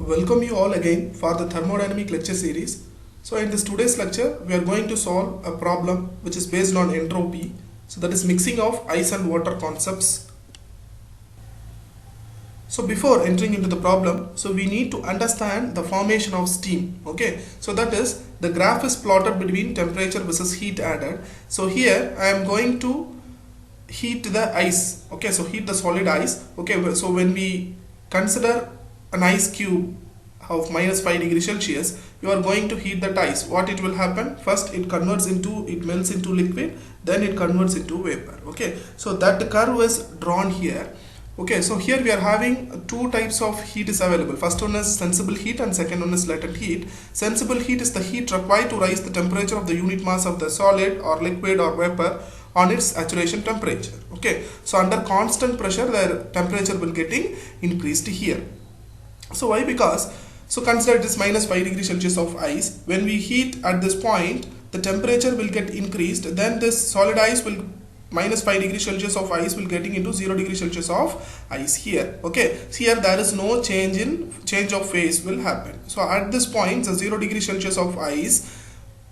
Welcome you all again for the thermodynamic lecture series. So in this today's lecture we are going to solve a problem which is based on entropy. So that is mixing of ice and water concepts. So before entering into the problem, so we need to understand the formation of steam. Okay, so that is the graph is plotted between temperature versus heat added. So here I am going to heat the ice. Okay, so heat the solid ice. Okay, so when we consider an ice cube of minus 5 degrees Celsius, you are going to heat that ice. What it will happen? First it melts into liquid, then it converts into vapor. Okay, so that curve is drawn here. Okay, so here we are having two types of heat is available. First one is sensible heat and second one is latent heat. Sensible heat is the heat required to raise the temperature of the unit mass of the solid or liquid or vapor on its saturation temperature. Okay, so under constant pressure the temperature will getting increased here. So why? Because, so consider it is minus 5 degrees Celsius of ice. When we heat at this point, the temperature will get increased. Then this solid ice will minus 5 degrees Celsius of ice will getting into 0 degrees Celsius of ice here. Okay, so here there is no change of phase will happen. So at this point the 0 degrees Celsius of ice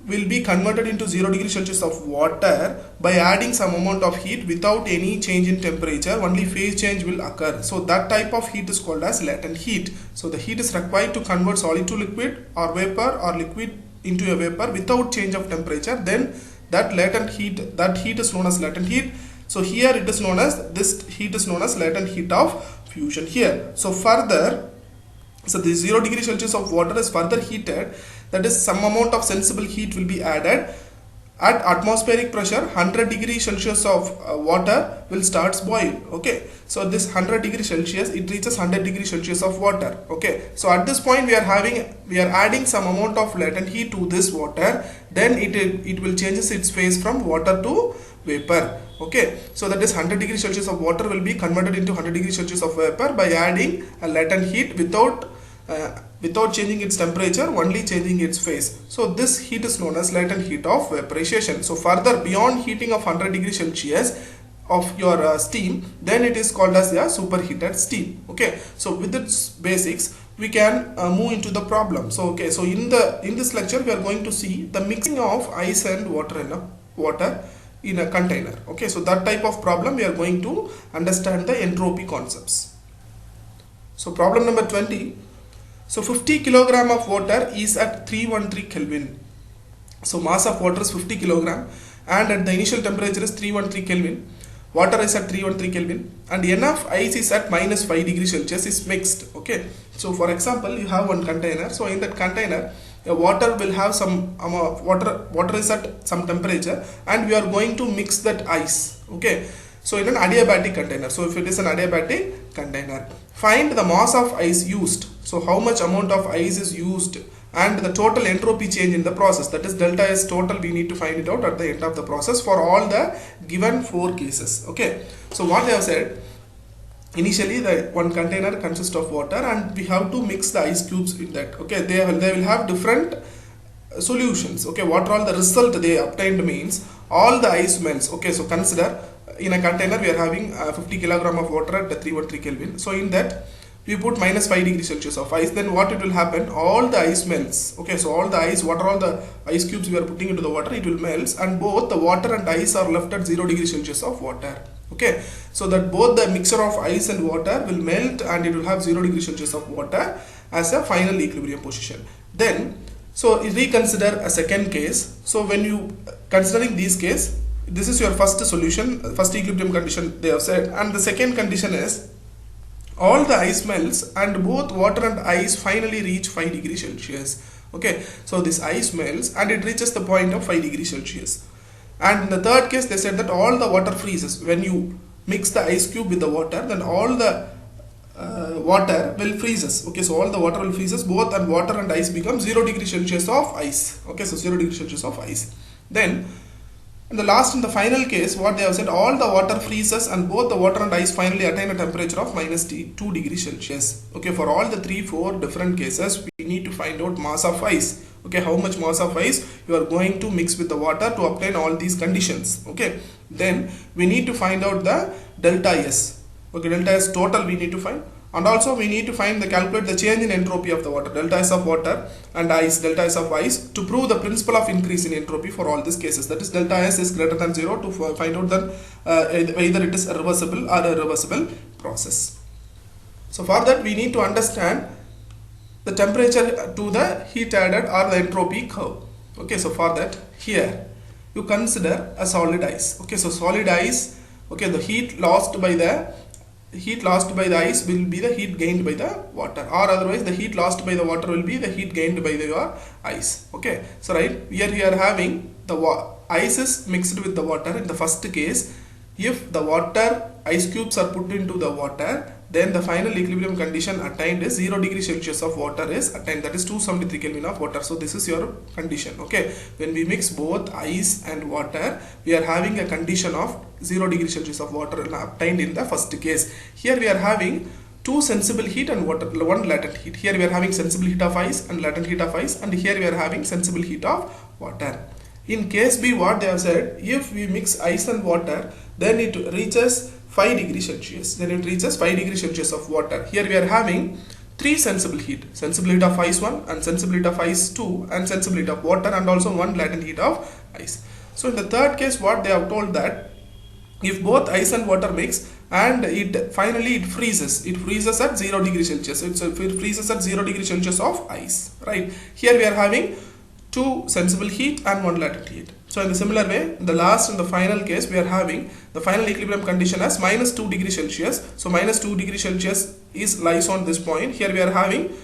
will be converted into 0 degrees Celsius of water by adding some amount of heat without any change in temperature. Only phase change will occur. So that type of heat is called as latent heat. So the heat is required to convert solid to liquid or vapor or liquid into a vapor without change of temperature. Then that heat is known as latent heat. So here it is known as, this heat is known as latent heat of fusion here. So further, so the 0 degrees Celsius of water is further heated, that is some amount of sensible heat will be added. At atmospheric pressure 100 degrees Celsius of water will starts boil. Okay, so this 100 degrees Celsius, it reaches 100 degrees Celsius of water. Okay, so at this point we are adding some amount of latent heat to this water. Then it will changes its phase from water to vapor. Okay, so that is 100 degrees Celsius of water will be converted into 100 degrees Celsius of vapor by adding a latent heat without changing its temperature, only changing its phase. So this heat is known as latent heat of vaporization. So further beyond heating of 100 degrees Celsius of your steam, then it is called as a superheated steam. Okay, so with its basics we can move into the problem. So okay, so in this lecture we are going to see the mixing of ice and water in a container. Okay, so that type of problem we are going to understand the entropy concepts. So problem number 20. So 50 kilogram of water is at 313 Kelvin. So mass of water is 50 kilogram and at the initial temperature is 313 Kelvin. Water is at 313 Kelvin and enough ice is at minus 5 degrees Celsius is mixed. Okay, so for example you have one container. So in that container water will have some water is at some temperature and we are going to mix that ice. Okay, so in an adiabatic container, so if it is an adiabatic container, find the mass of ice used. So how much amount of ice is used and the total entropy change in the process, that is delta S total, we need to find it out at the end of the process for all the given 4 cases. Okay, so what I have said, initially the one container consists of water and we have to mix the ice cubes in that. Okay, they will have different solutions. Okay, what all the result they obtained means all the ice melts. Okay, so consider in a container we are having 50 kilogram of water at 313 Kelvin. So in that we put minus 5 degrees Celsius of ice. Then what it will happen, all the ice melts. Okay, so all the ice, all the ice cubes we are putting into the water, it will melt and both the water and ice are left at 0 degrees Celsius of water. Okay, so that both the mixture of ice and water will melt and it will have 0 degrees Celsius of water as a final equilibrium position. Then so reconsider a second case. So when you considering this case, this is your first solution, first equilibrium condition they have said, and the second condition is all the ice melts and both water and ice finally reach 5 degrees Celsius. Okay, so this ice melts and it reaches the point of 5 degrees Celsius. And in the third case they said that all the water freezes. When you mix the ice cube with the water, then all the water will freezes. Okay, so all the water will freezes, both and water and ice become 0 degrees Celsius of ice. Okay, so 0 degrees Celsius of ice. Then in the final case, what they have said, all the water freezes and both the water and ice finally attain a temperature of minus 2 degrees Celsius. Okay, for all the 3-4 different cases, we need to find out mass of ice. Okay, how much mass of ice you are going to mix with the water to obtain all these conditions. Okay, then we need to find out the delta S. Okay, delta S total we need to find. And also we need to calculate the change in entropy of the water, delta S of water, and ice, delta S of ice, to prove the principle of increase in entropy for all these cases. That is, delta S is greater than 0 to find out that either it is a reversible or irreversible process. So for that we need to understand the temperature to the heat added or the entropy curve. Okay, so for that, here you consider a solid ice. Okay, so solid ice, okay, the heat lost by the ice will be the heat gained by the water, or otherwise the heat lost by the water will be the heat gained by your ice. Okay, so right here we are having the ice is mixed with the water. In the first case, if the water ice cubes are put into the water, then the final equilibrium condition attained is 0 degree Celsius of water is attained, that is 273 Kelvin of water. So this is your condition. Okay, when we mix both ice and water, we are having a condition of 0 degree Celsius of water obtained in the first case. Here we are having two sensible heat and one latent heat. Here we are having sensible heat of ice and latent heat of ice, and here we are having sensible heat of water. In case B, what they have said, if we mix ice and water, then it reaches 5 degrees Celsius. Then it reaches 5 degrees Celsius of water. Here we are having three sensible heat of ice 1, and sensible heat of ice 2, and sensible heat of water, and also one latent heat of ice. So in the third case, what they have told that if both ice and water mix and it finally freezes at 0 degrees Celsius. So it freezes at 0 degrees Celsius of ice, right? Here we are having two sensible heat and one latent heat. So in the similar way, in the last and the final case, we are having the final equilibrium condition as minus 2 degrees Celsius. So minus 2 degrees Celsius lies on this point. Here we are having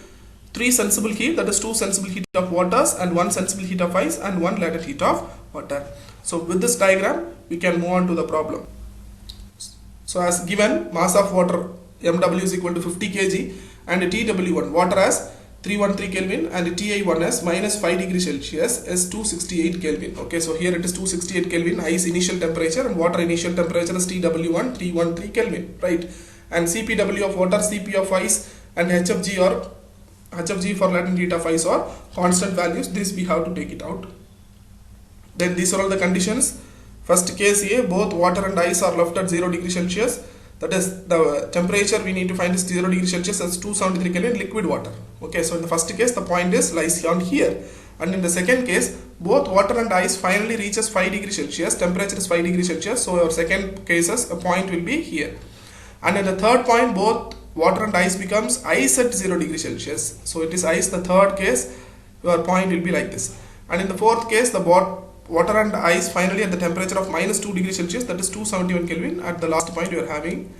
three sensible heat, that is two sensible heat of waters and one sensible heat of ice and one latent heat of water. So with this diagram, we can move on to the problem. So as given, mass of water MW is equal to 50 kg and TW1, water as 313 Kelvin and Ti1 as minus 5 degrees Celsius is 268 Kelvin. Okay, so here it is 268 Kelvin, ice initial temperature, and water initial temperature is TW1 313 Kelvin, right? And CPW of water, CP of ice, and HFG for latent heat of ice are constant values. This we have to take it out. Then these are all the conditions. First case A, both water and ice are left at 0 degrees Celsius. That is, the temperature we need to find is 0 degrees Celsius as 273 Kelvin liquid water. Okay, so in the first case, the point lies on here. And in the second case, both water and ice finally reaches 5 degrees Celsius. Temperature is 5 degrees Celsius. So our second cases, a point will be here. And in the third point, both water and ice becomes ice at 0 degrees Celsius. So it is ice. The third case, your point will be like this. And in the fourth case, the water and ice finally at the temperature of minus 2 degrees Celsius, that is 271 Kelvin. At the last point, we are having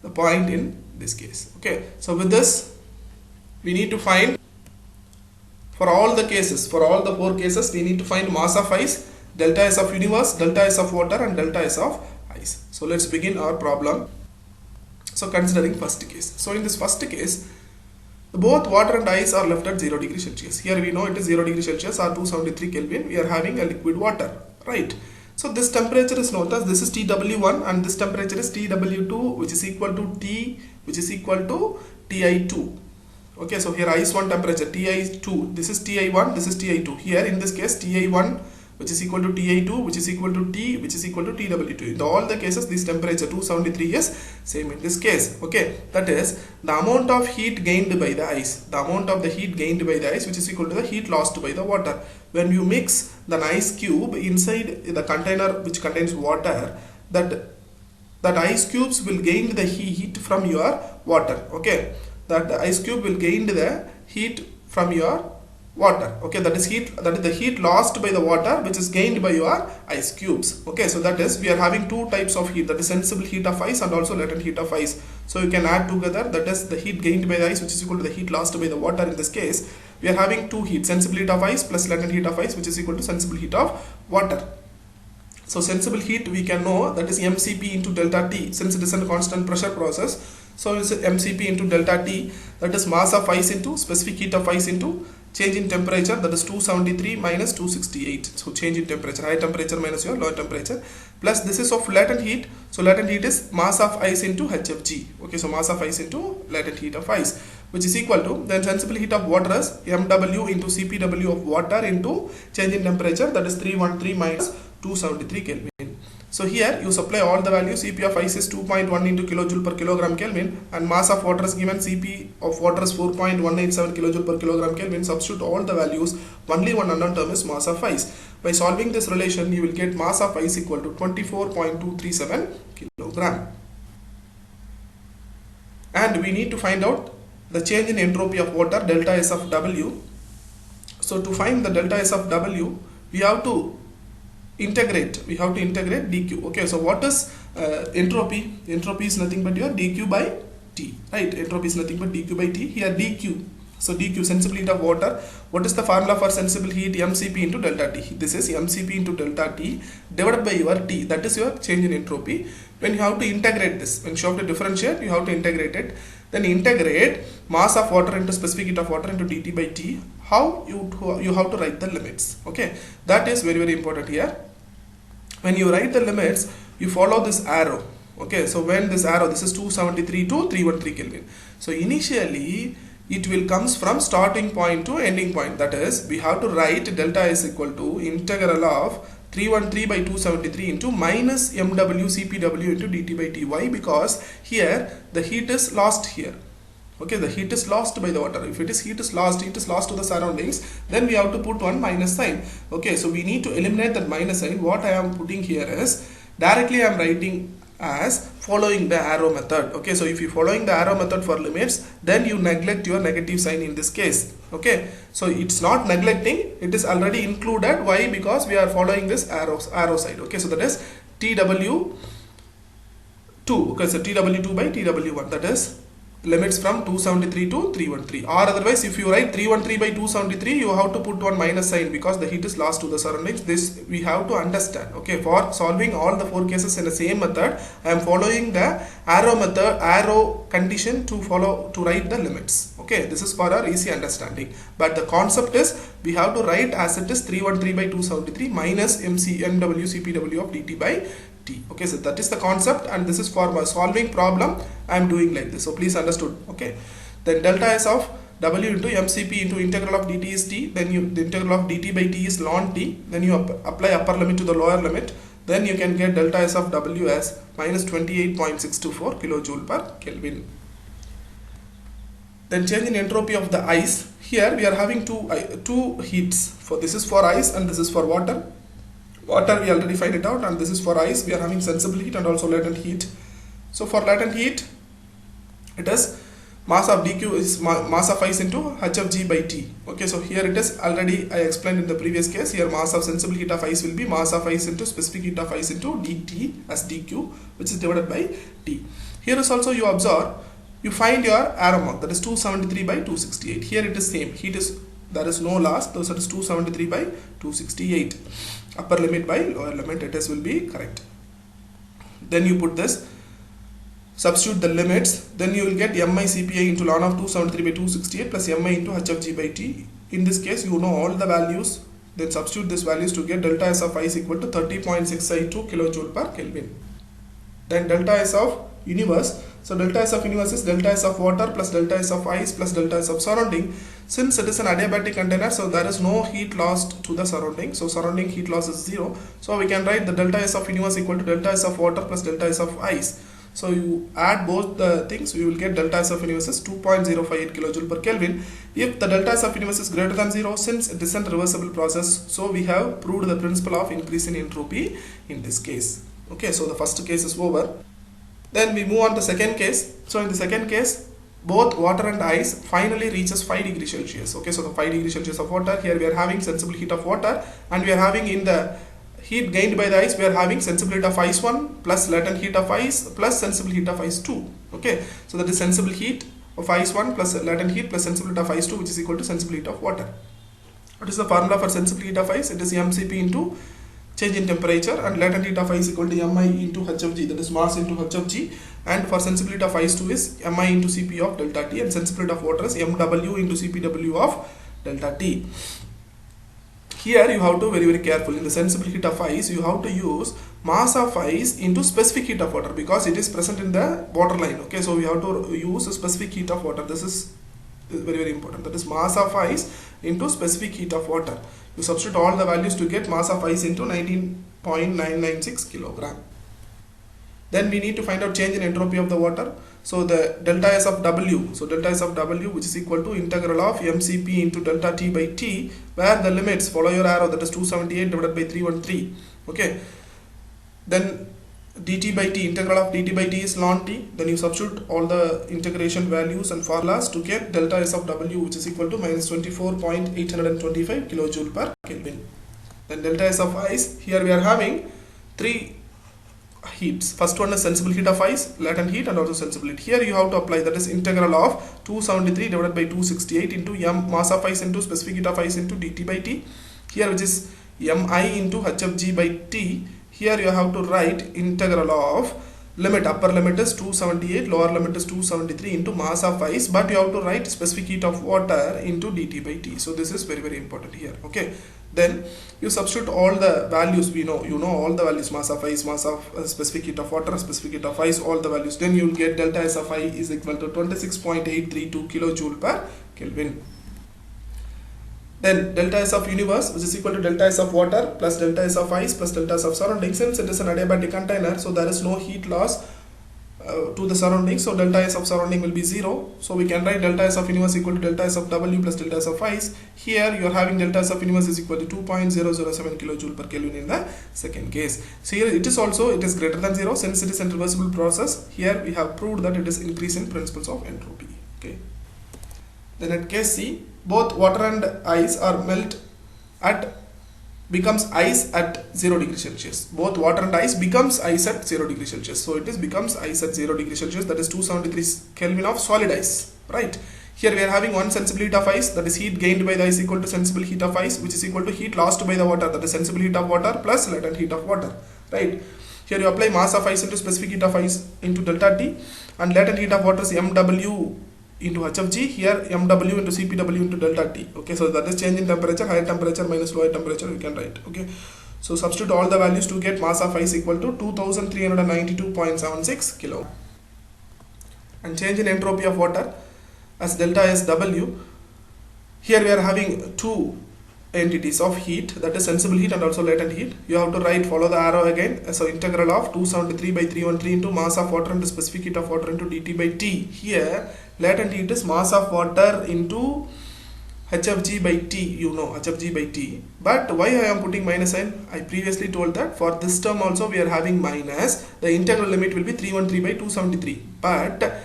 the point in this case. Okay, so with this, we need to find for all the cases, for all the four cases, we need to find mass of ice, delta S of universe, delta S of water, and delta S of ice. So let's begin our problem. So considering first case. So in this first case, both water and ice are left at 0 degrees Celsius. Here we know it is 0 degrees Celsius or 273 Kelvin. We are having a liquid water, right? So this temperature is known as, this is TW1 and this temperature is TW2, which is equal to T, which is equal to Ti2. Okay, so here ice 1 temperature, Ti2, this is Ti1, this is Ti2. Here in this case, Ti1, which is equal to Ti2, which is equal to T, which is equal to TW2. In all the cases, this temperature 273 is same in this case. Okay, that is the amount of heat gained by the ice, the amount of the heat gained by the ice, which is equal to the heat lost by the water. When you mix the ice cube inside the container which contains water, that ice cubes will gain the heat from your water. Okay, that the ice cube will gain the heat from your water. Okay, that is the heat lost by the water, which is gained by your ice cubes. Okay, so that is, we are having two types of heat, that is sensible heat of ice and also latent heat of ice. So you can add together, that is the heat gained by the ice, which is equal to the heat lost by the water. In this case, we are having two heat, sensible heat of ice plus latent heat of ice, which is equal to sensible heat of water. So sensible heat we can know, that is mCp into delta T, since it is a constant pressure process. So it's mCp into delta T, that is mass of ice into specific heat of ice into change in temperature, that is 273 minus 268. So change in temperature, high temperature minus your low temperature, plus this is of latent heat. So latent heat is mass of ice into HFG. Okay, so mass of ice into latent heat of ice, which is equal to, then sensible heat of water is MW into CPW of water into change in temperature, that is 313 minus 273 Kelvin. So here you supply all the values. Cp of ice is 2.1 into kilojoule per kilogram Kelvin, and mass of water is given. Cp of water is 4.187 kilojoule per kilogram Kelvin. Substitute all the values. Only one unknown term is mass of ice. By solving this relation, you will get mass of ice equal to 24.237 kilogram. And we need to find out the change in entropy of water, delta S of W. So to find the delta S of W, we have to integrate dq. Okay, so what is entropy? Entropy is nothing but your dq by t, right? Entropy is nothing but dq by t. Here dq, so dq, sensible heat of water. What is the formula for sensible heat? Mcp into delta t. This is mcp into delta t divided by your t, that is your change in entropy. When you have to integrate this, when you have to differentiate, you have to integrate it. Then integrate mass of water into specific heat of water into dt by t. How you have to write the limits. Okay, that is very, very important here. When you write the limits, you follow this arrow. Okay, so when this arrow, this is 273 to 313 Kelvin. So initially it will comes from starting point to ending point. That is, we have to write delta S equal to integral of 313 by 273 into minus mw cpw into dt by t. Why? Because here the heat is lost here. Okay, the heat is lost by the water. If it is heat is lost to the surroundings, then we have to put one minus sign. Okay, so we need to eliminate that minus sign. What I am putting here is directly I am writing as following the arrow method. Okay, so if you following the arrow method for limits, then you neglect your negative sign in this case. Okay, so it's not neglecting, it is already included. Why? Because we are following this arrow side. Okay, so that is TW2. Okay, so TW2 by TW1, that is limits from 273 to 313. Or otherwise, if you write 313 by 273, you have to put one minus sign because the heat is lost to the surroundings. This we have to understand. Okay, for solving all the four cases in the same method, I am following the arrow condition to write the limits. Okay, this is for our easy understanding. But the concept is we have to write as it is 313 by 273 minus mw cpw of dt by t. Okay, so that is the concept, and this is for my solving problem I am doing like this. So please understood. Okay, then delta S of w into mcp into integral of dt is t. Then the integral of dt by t is ln t. Then you apply upper limit to the lower limit. Then you can get delta S of w as minus 28.624 kilojoule per Kelvin. Then change in entropy of the ice. Here we are having two heats. For this is for ice and this is for water. Water we already find it out, and this is for ice. We are having sensible heat and also latent heat. So for latent heat, it is mass of dq is mass of ice into h of g by t. Okay, so here it is already I explained in the previous case. Here mass of sensible heat of ice will be mass of ice into specific heat of ice into dt as dq, which is divided by t. Here is also you observe, you find your arrow mark, that is 273 by 268. Here it is same. Heat is, there is no loss, so it is 273 by 268. Upper limit by lower limit, it is will be correct. Then you put this, substitute the limits, then you will get mi cpi into ln of 273 by 268 plus mi into h of g by t. In this case, you know all the values, then substitute these values to get delta S of ice equal to 30.682 kilojoule per Kelvin. Then delta S of universe. So delta S of universe is delta S of water plus delta S of ice plus delta S of surrounding. Since it is an adiabatic container, so there is no heat lost to the surrounding. So surrounding heat loss is 0. So we can write the delta S of universe equal to delta S of water plus delta S of ice. So you add both the things, we will get delta S of universe is 2.058 kilojoule per Kelvin. If the delta S of universe is greater than 0, since it is a reversible process, so we have proved the principle of increase in entropy in this case. Okay, so the first case is over. Then we move on to second case. So in the second case, both water and ice finally reaches 5 degrees Celsius. Okay, so the 5 degrees Celsius of water, here we are having sensible heat of water, and we are having in the heat gained by the ice, we are having sensible heat of ice 1 plus latent heat of ice plus sensible heat of ice 2. Okay, so that is sensible heat of ice 1 plus latent heat plus sensible heat of ice 2, which is equal to sensible heat of water. What is the formula for sensible heat of ice? It is mcp into change in temperature, and latent heat of ice equal to mi into h of g, that is mass into h of g, and for sensible heat of ice 2 is mi into cp of delta t, and sensible heat of water is mw into cpw of delta t. Here you have to very, very careful. In the sensible heat of ice, you have to use mass of ice into specific heat of water because it is present in the water line. Okay, so we have to use a specific heat of water. This is very, very important. That is mass of ice into specific heat of water. You substitute all the values to get mass of ice into 0.996 kilogram. Then we need to find out change in entropy of the water. So the delta S of W, so delta S of W, which is equal to integral of mCp into delta T by T, where the limits, follow your arrow, that is 278 divided by 313. Okay. Then dt by t, integral of dt by t is ln t. Then you substitute all the integration values and formulas to get delta S of W, which is equal to minus 24.825 kilojoule per Kelvin. Then delta S of ice, here we are having three heats. First one is sensible heat of ice, latent heat, and also sensible heat. Here you have to apply, that is integral of 273 divided by 268 into m mass of ice into specific heat of ice into dt by t. Here, which is mi into hfg by t. Here you have to write integral of limit, upper limit is 278, lower limit is 273 into mass of ice, but you have to write specific heat of water into dt by t. So this is very, very important here. Okay. Then you substitute all the values. We know, you know all the values, mass of ice, mass of specific heat of water, specific heat of ice, all the values. Then you will get delta S of I is equal to 26.832 kilojoule per Kelvin. Then delta S of universe, which is equal to delta S of water plus delta S of ice plus delta S of surrounding. Since it is an adiabatic container, so there is no heat loss to the surroundings, so delta S of surrounding will be 0. So we can write delta S of universe equal to delta S of W plus delta S of ice. Here you are having delta S of universe is equal to 2.007 kilojoule per Kelvin in the second case. So here it is also, it is greater than 0, since it is a reversible process. Here we have proved that it is increase in principles of entropy. Okay. Then at case C, both water and ice are becomes ice at 0 degree Celsius. Both water and ice becomes ice at 0 degree Celsius. So it is becomes ice at 0 degree Celsius, that is 273 Kelvin of solid ice, right? Here we are having one sensible heat of ice, that is heat gained by the ice equal to sensible heat of ice, which is equal to heat lost by the water, that is sensible heat of water plus latent heat of water, right? Here you apply mass of ice into specific heat of ice into delta T, and latent heat of water is mW into hfg. Here mw into cpw into delta T. Okay, so that is change in temperature, higher temperature minus lower temperature, you can write. Okay, so substitute all the values to get mass of ice equal to 2392.76 kilo. And change in entropy of water as delta SW. Here we are having two entities of heat, that is sensible heat and also latent heat. You have to write, follow the arrow again. So integral of 273 by 313 into mass of water into specific heat of water into dt by t. Here latent heat is mass of water into hfg by t, you know, hfg by t. But why I am putting minus sign? I previously told that for this term also we are having minus. The integral limit will be 313 by 273. But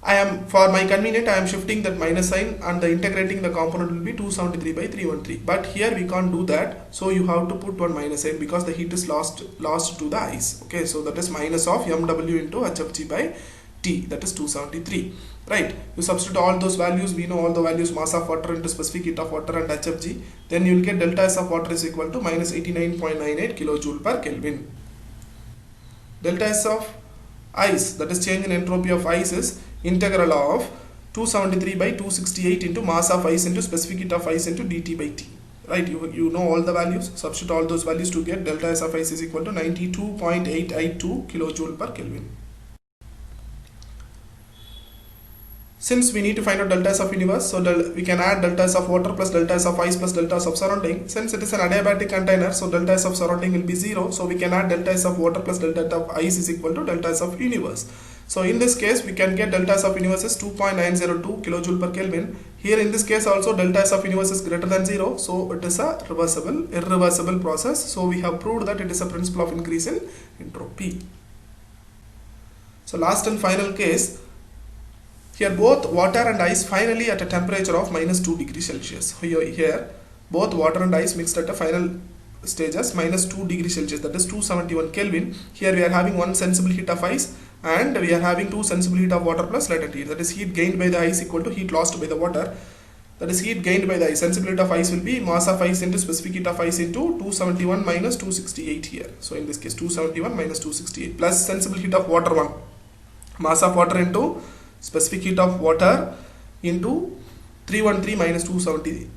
I am, for my convenient, I am shifting that minus sign, and the integrating the component will be 273 by 313. But here we can't do that, so you have to put one minus sign because the heat is lost to the ice. Okay, so that is minus of mw into hfg by t, that is 273. Right, you substitute all those values. We know all the values, mass of water into specific heat of water and hfg. Then you will get delta S of water is equal to minus 89.98 kilojoule per Kelvin. Delta S of ice, that is change in entropy of ice, is integral of 273 by 268 into mass of ice into specific heat of ice into dt by t. Right, you know all the values. Substitute all those values to get delta S of ice is equal to 92.882 kilojoule per Kelvin. Since we need to find out delta S of universe, so we can add delta S of water plus delta S of ice plus delta S of surrounding. Since it is an adiabatic container, so delta S of surrounding will be 0. So we can add delta S of water plus delta S of ice is equal to delta S of universe. So in this case, we can get delta S of universe is 2.902 kilojoule per Kelvin. Here in this case also delta S of universe is greater than 0. So it is a irreversible process. So we have proved that it is a principle of increase in entropy. So last and final case. Here both water and ice finally at a temperature of minus 2 degrees Celsius. Here both water and ice mixed at a final stage as minus 2 degrees Celsius, that is 271 Kelvin. Here we are having one sensible heat of ice and we are having two sensible heat of water plus latent heat, that is heat gained by the ice equal to heat lost by the water. That is heat gained by the ice. Sensible heat of ice will be mass of ice into specific heat of ice into 271 minus 268 here. So in this case 271 minus 268 plus sensible heat of water 1. Mass of water into specific heat of water into 313 minus 273.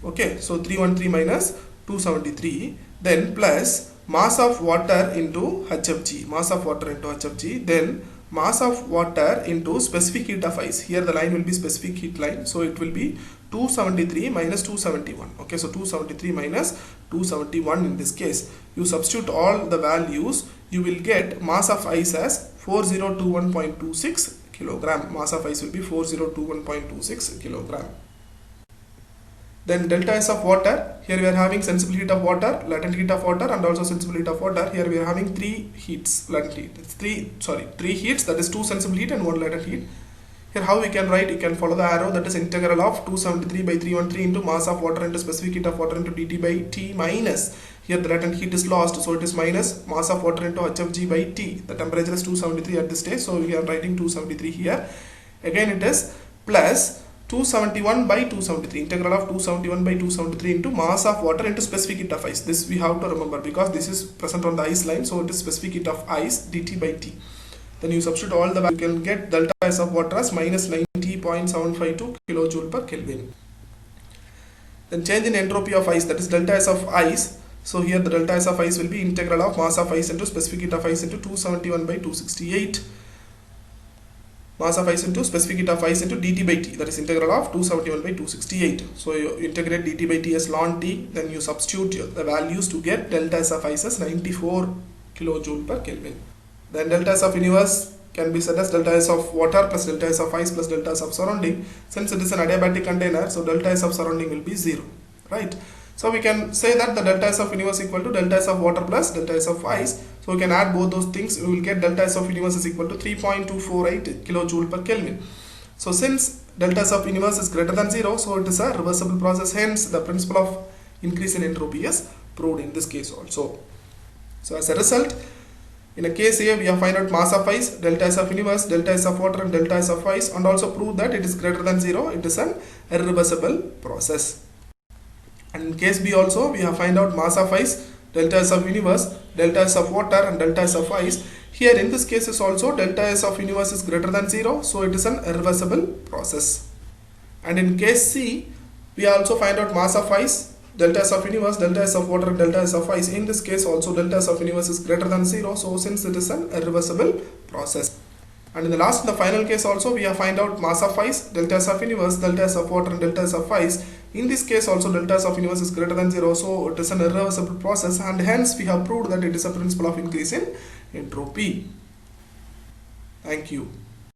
Okay, so 313 minus 273, then plus mass of water into hfg, mass of water into hfg, then mass of water into specific heat of ice. Here the line will be specific heat line, so it will be 273 minus 271. Okay, so 273 minus 271 in this case. You substitute all the values, you will get mass of ice as 4021.26 kilogram. Mass of ice will be 4021.26 kilogram. Then delta S of water, here we are having sensible heat of water, latent heat of water, and also sensible heat of water. Here we are having three heats, latent heat. It's three heats, that is 2 sensible heat and 1 latent heat. Here how we can write, you can follow the arrow, that is integral of 273 by 313 into mass of water into specific heat of water into dt by t minus, here the latent heat is lost, so it is minus mass of water into hfg by t. The temperature is 273 at this stage, so we are writing 273 here. Again it is plus 271 by 273, integral of 271 by 273 into mass of water into specific heat of ice. This we have to remember because this is present on the ice line, so it is specific heat of ice dt by t. Then you substitute all the values, you can get delta S of water as minus 90.752 kilojoule per Kelvin. Then change in entropy of ice, that is delta S of ice. So here the delta S of ice will be integral of mass of ice into specific heat of ice into 271 by 268. Mass of ice into specific heat of ice into dt by t, that is integral of 271 by 268. So you integrate dt by t as ln t, then you substitute the values to get delta S of ice as 94 kilojoule per Kelvin. Then delta S of universe can be said as delta S of water plus delta S of ice plus delta S of surrounding. Since it is an adiabatic container, so delta S of surrounding will be 0, right? So we can say that the delta S of universe equal to delta S of water plus delta S of ice. So we can add both those things, we will get delta S of universe is equal to 3.248 kilojoule per Kelvin. So since delta S of universe is greater than 0, so it is a reversible process, hence the principle of increase in entropy is proved in this case also. So as a result, in a case here we have find out mass of ice, delta S of universe, delta S of water and delta S of ice, and also prove that it is greater than 0, it is an irreversible process. And in case B also we have find out mass of ice, delta S of universe, delta S of water and delta S of ice. Here in this case is also delta S of universe is greater than 0, so it is an irreversible process. And in case C we also find out mass of ice, delta S of universe, delta S of water and delta S of ice. In this case also delta S of universe is greater than 0, so since it is an irreversible process. And in the last and the final case also we have find out mass of ice, delta S of universe, delta S of water and delta S of ice. In this case also delta S of universe is greater than 0, so it is an irreversible process, and hence we have proved that it is a principle of increase in entropy. Thank you.